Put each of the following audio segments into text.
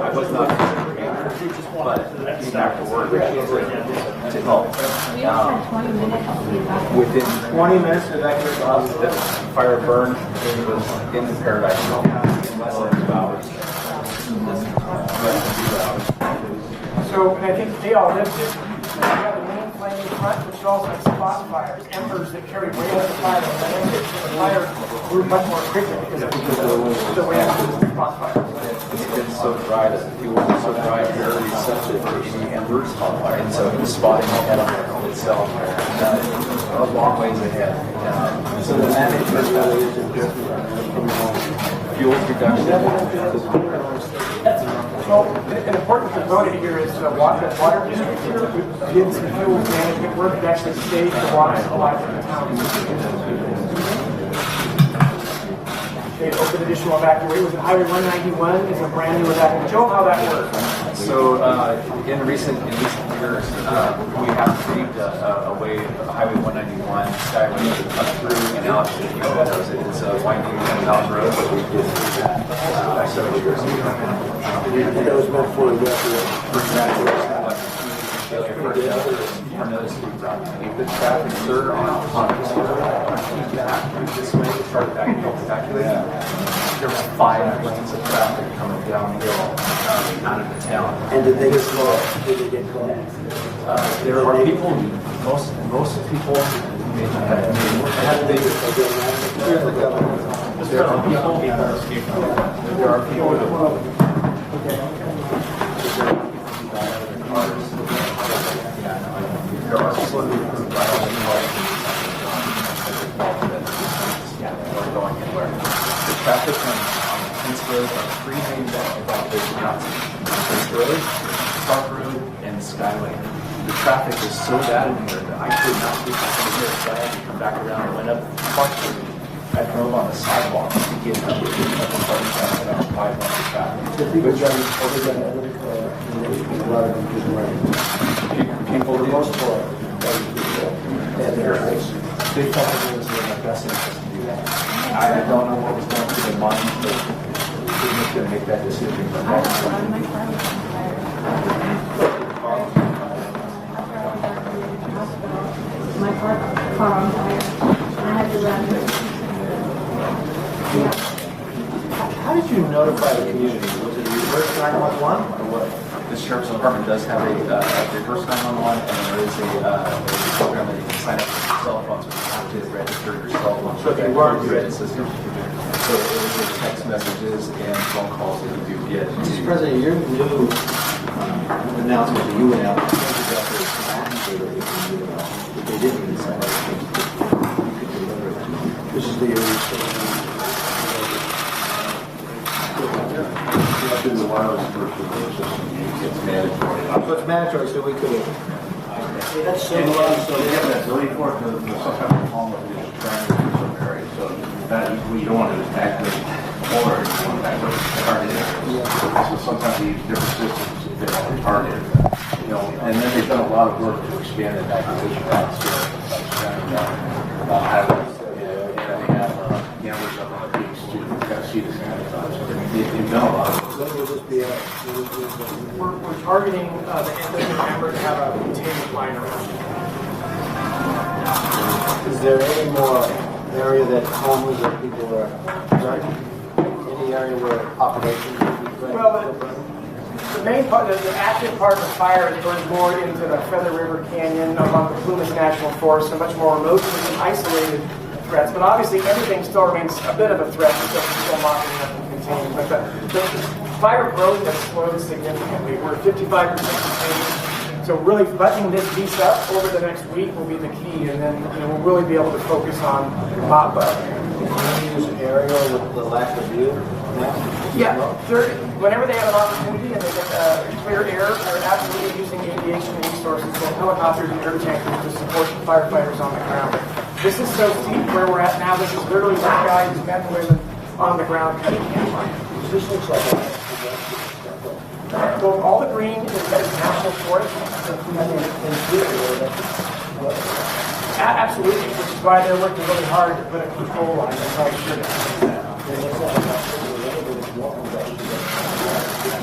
I was not but came back to work to help. Within 20 minutes of that the fire burned and was in the paradise zone in less than 2 hours. So, and I think they all lived it. You have the main flame in front, but you also have spot fires, embers that carry way less fire. And the fire grew much more quickly because of the way the spot fires. It's been so dry that the fuel was so dry and very receptive to any embers on fire. And so the spotting had on itself a long ways ahead. So the management fuel reduction. Well, an important component here is water district here did some fuel management work that actually saved the water supply for the town. They opened additional evacuation. Was it Highway 191 is a brand new evacuation. Joe, how that works? So in recent years, we have paved a way, Highway 191 skyway up through and out to Chico. It's a winding mountain road, but we did that several years ago. And that was meant for the traffic sir on this way to start evacuating. There was 5 lanes of traffic coming downhill out of the town. And did they get caught? Did they get caught? There are people, most people had there are people there are slowly going anywhere. The traffic on Prince Road are 3 main evacuation routes. Prince Road, Park Road, and Skylane. The traffic is so bad in here that I could not keep myself here, so I had to come back around and went up Park Road. I drove on the sidewalk to get up the parking lot and about 5 miles of traffic. People, for the most part, they felt it was in the best interest to do that. I don't know what was going through their mind, but they were going to make that decision. But my car caught on fire. I had to run. how did you notify the community? Was it reverse 911 or what? The Sheriff's Department does have a reverse 911, and there is a program that you can sign up for your cell phones, but you have to register your cell phone. So if you weren't read system, so it was the text messages and phone calls that you do get. Mr. President, your new announcement that you went out, if they didn't sign up, you could deliver it. This is the area. The wireless version of the system, it's mandatory. So it's mandatory, so we could have. That's so they have that ability for it to sometimes call it the trying to do some area. So that you don't want to just activate or you want to activate targeted areas. So sometimes they use different systems that are targeted. You know, and then they've done a lot of work to expand the activation routes highways. And they have cameras up on the peaks to kind of see the same. So they've done a lot of work. We're targeting the end of November to have a containment line around. Is there any more area that homeless or people are driving? Any area where population would be present? Well, the main part, the active part of the fire is going more into the Feather River Canyon along the Plumas National Forest, so much more remote and isolated threats. But obviously, everything still remains a bit of a threat because we're still locking up and containing. But the fire growth has slowed significantly. We're 55% contained. So really buttoning this piece up over the next week will be the key, and then we'll really be able to focus on pop-up. Can you use an area with the lack of view? Yeah, whenever they have an opportunity and they get clear air, they're absolutely using aviation resources, so helicopters and air tankers to support the firefighters on the ground. This is so steep where we're at now. This is literally one guy who's got the women on the ground cutting campfire. This looks like Well, all the green is national forest. Absolutely, which is why they're working really hard to put a control on it.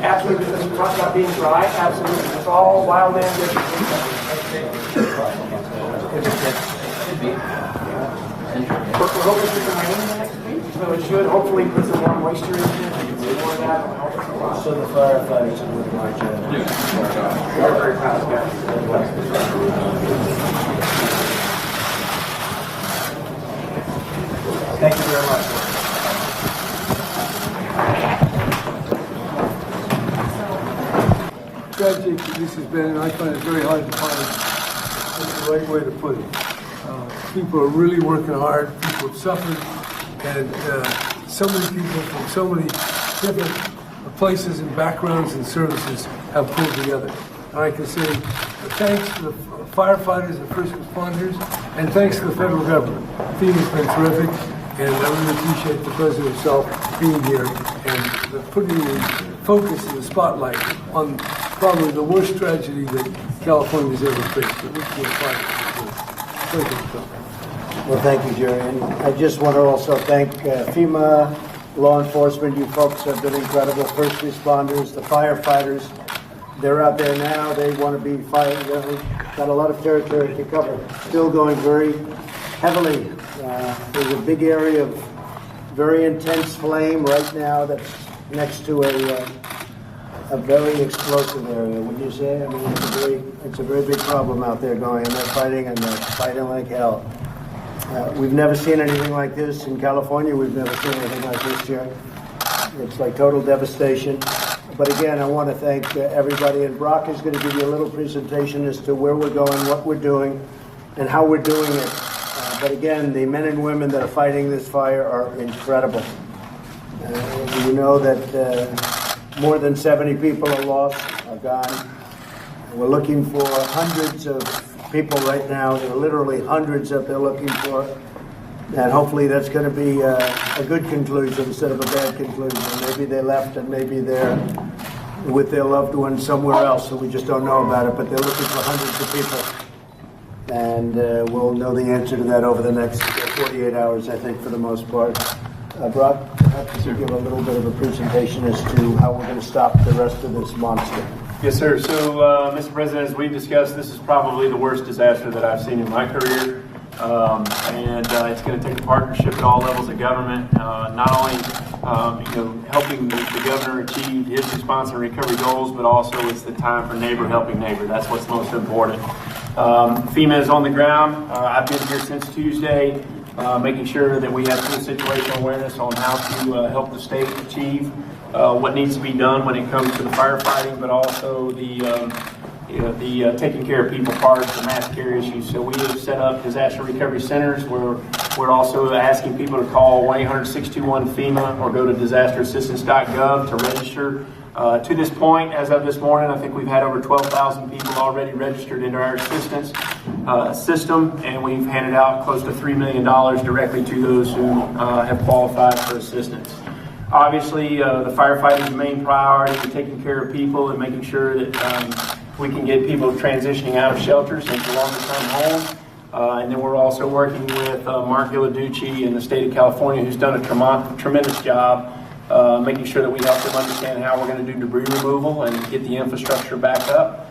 Absolutely, because we talked about being dry. Absolutely, it's all wildland vegetation. We're hoping for some rain next week, so it should hopefully put some more moisture in there. More of that will help us a lot. So the firefighters are with my job. We're very proud of that. Thank you very much. Tragic this has been, and I find it very hard to find the right way to put it. People are really working hard. People have suffered, and so many people from so many different places and backgrounds and services have pulled together. And I can say thanks to the firefighters and first responders, and thanks to the federal government. FEMA's been terrific, and I really appreciate the president himself being here and putting the focus and the spotlight on probably the worst tragedy that California's ever faced. But we can't fight it. Thank you. Well, thank you, Jerry. And I just want to also thank FEMA, law enforcement. You folks have been incredible. First responders, the firefighters. They're out there now. They want to be fighting. They've got a lot of territory to cover. Still going very heavily. There's a big area of very intense flame right now that's next to a very explosive area, wouldn't you say? I mean, it's a very big problem out there going, and they're fighting like hell. We've never seen anything like this in California. We've never seen anything like this here. It's like total devastation. But again, I want to thank everybody, and Brock is going to give you a little presentation as to where we're going, what we're doing, and how we're doing it. But again, the men and women that are fighting this fire are incredible. You know that more than 70 people are lost, are gone. We're looking for hundreds of people right now. There are literally hundreds that they're looking for. And hopefully that's going to be a good conclusion instead of a bad conclusion. Maybe they left and maybe they're with their loved ones somewhere else, so we just don't know about it. But they're looking for hundreds of people. And we'll know the answer to that over the next 48 hours, I think, for the most part. Brock, perhaps you give a little bit of a presentation as to how we're going to stop the rest of this monster. Yes, sir. So, Mr. President, as we've discussed, this is probably the worst disaster that I've seen in my career. And it's going to take a partnership at all levels of government, not only helping the governor achieve his response and recovery goals, but also it's the time for neighbor helping neighbor. That's what's most important. FEMA is on the ground. I've been here since Tuesday, making sure that we have full situational awareness on how to help the state achieve what needs to be done when it comes to the firefighting, but also the taking care of people part of the mass care issue. So we have set up disaster recovery centers where we're also asking people to call 1-800-621-FEMA or go to disasterassistance.gov to register. To this point, as of this morning, I think we've had over 12,000 people already registered into our assistance system, and we've handed out close to $3 million directly to those who have qualified for assistance. Obviously, the firefighting's main priority is taking care of people and making sure that we can get people transitioning out of shelters into longer-term homes. And then we're also working with Mark Villaducci in the state of California, who's done a tremendous job making sure that we help them understand how we're going to do debris removal and get the infrastructure back up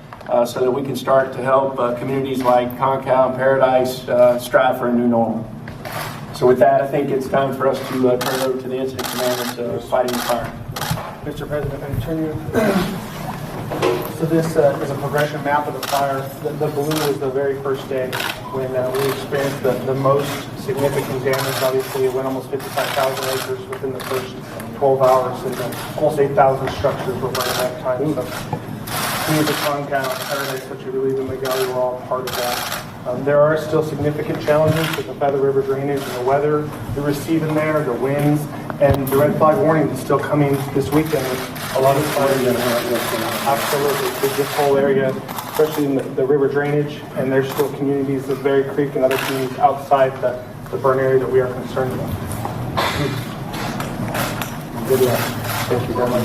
so that we can start to help communities like Concal and Paradise strive for a new normal. So with that, I think it's time for us to turn it over to the incident commander fighting the fire. Mr. President, I turn you. So this is a progression map of the fire. The blue is the very first day when we experienced the most significant damage. Obviously, it went almost 55,000 acres within the first 12 hours, and almost 8,000 structures were burned at that time. So we, the Concal, Paradise, what you believe in Miguel, were all part of that. There are still significant challenges with the Feather River drainage and the weather, the receiving there, the winds, and the red flag warning is still coming this weekend with a lot of fires. Absolutely. This whole area, especially in the river drainage, and there's still communities of Berry Creek and other communities outside the burn area that we are concerned about. Good luck. Thank you very much.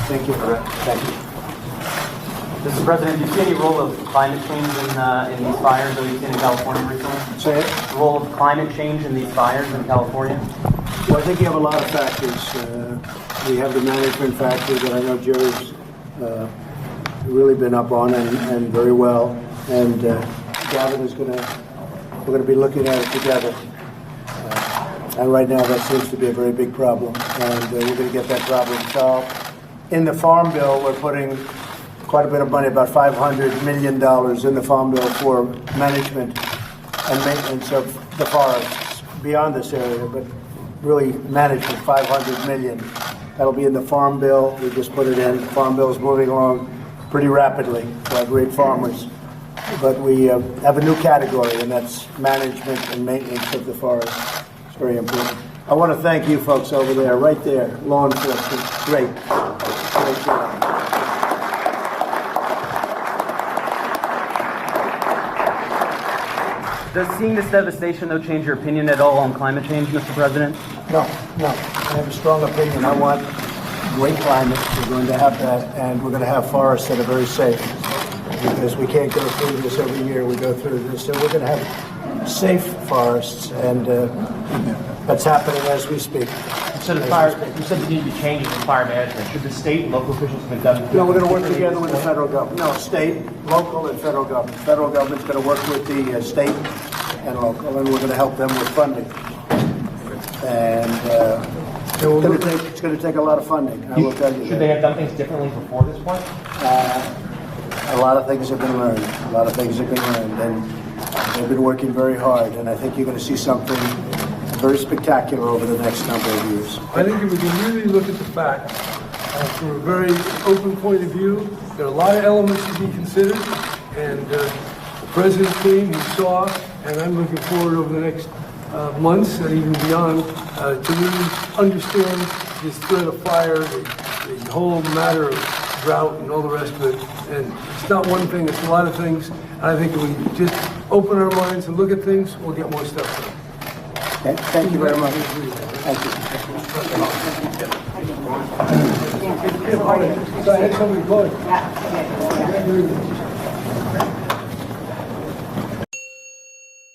Thank you for that. Thank you. Mr. President, do you see any role of climate change in these fires that we've seen in California recently? Say it. The role of climate change in these fires in California? Well, I think you have a lot of factors. We have the management factor that I know Jerry's really been up on and very well. And Gavin is we're going to be looking at it together. And right now that seems to be a very big problem. And we're going to get that problem solved. In the Farm Bill, we're putting quite a bit of money, about $500 million in the Farm Bill for management and maintenance of the forests beyond this area, but really management, $500 million. That'll be in the Farm Bill. We just put it in. The Farm Bill is moving along pretty rapidly for our great farmers. But we have a new category, and that's management and maintenance of the forest. It's very important. I want to thank you folks over there, right there, law enforcement. Great. Great job. Does seeing this devastation, though, change your opinion at all on climate change, Mr. President? No. I have a strong opinion. I want great climate. We're going to have that, and we're going to have forests that are very safe. Because we can't go through this every year. We go through this. So we're going to have safe forests, and that's happening as we speak. So you said there need to be changes in fire management. Should the state and local officials have been done? No, we're going to work together with the federal government. No, state, local, and federal government. Federal government's going to work with the state and local, and we're going to help them with funding. And it's going to take a lot of funding. I will tell you. Should they have done things differently before this point? A lot of things have been learned. And they've been working very hard. And I think you're going to see something very spectacular over the next number of years. I think if we can really look at the facts from a very open point of view, there are a lot of elements to be considered, and the President's team, you saw, and I'm looking forward over the next months and even beyond to really understand this threat of fire, the whole matter of drought and all the rest of it. And it's not one thing, it's a lot of things. And I think if we just open our minds and look at things, we'll get more stuff done. Okay, thank you very much. Thank you. So I had somebody call you.